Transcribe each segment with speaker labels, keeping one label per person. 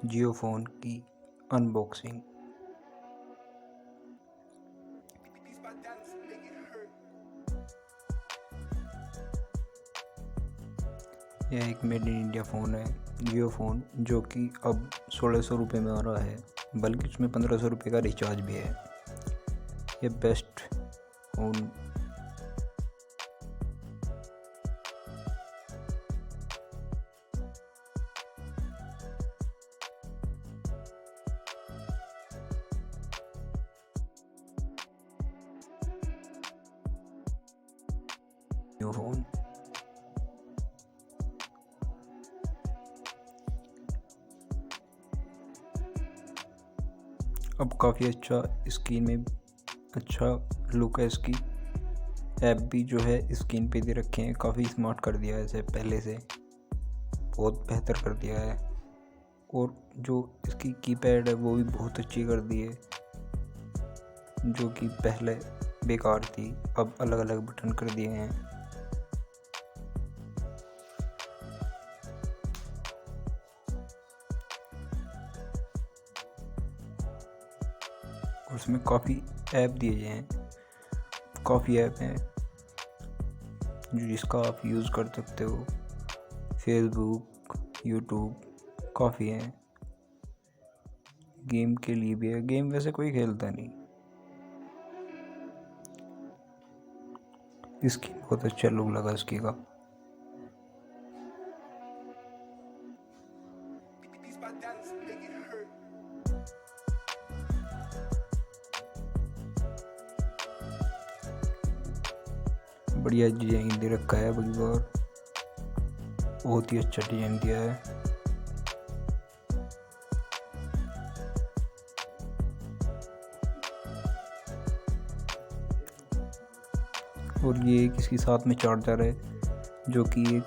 Speaker 1: जियो phone की unboxing. यह एक मेड इन इंडिया फ़ोन है, जियो फ़ोन, जो कि अब 1600 रुपये में आ रहा है, बल्कि उसमें 1500 रुपये का रिचार्ज भी है। ये बेस्ट फ़ोन जियो फ़ोन अब काफ़ी अच्छा स्क्रीन में अच्छा लुक है इसकी। ऐप भी जो है स्क्रीन पे दे रखे हैं, काफ़ी स्मार्ट कर दिया है इसे, पहले से बहुत बेहतर कर दिया है। और जो इसकी कीपैड है वो भी बहुत अच्छी कर दी है, जो कि पहले बेकार थी, अब अलग अलग बटन कर दिए हैं। और उसमें काफ़ी ऐप दिए गए हैं, काफ़ी ऐप हैं जिसका आप यूज़ कर सकते हो। फेसबुक, यूट्यूब, काफ़ी हैं। गेम के लिए भी है, गेम वैसे कोई खेलता नहीं। इसकी बहुत अच्छा लुक लगा इसकी का। बढ़िया डिजाइन दे रखा है, बड़ी बार बहुत ही अच्छा डिजाइन दिया है। और ये किसी साथ में चार्जर है, जो कि एक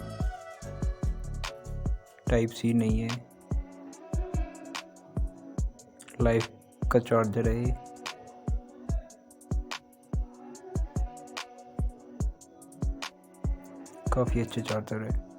Speaker 1: टाइप सी नहीं है, लाइफ का चार्जर है ये। काफ़ी अच्छा चार्जर है।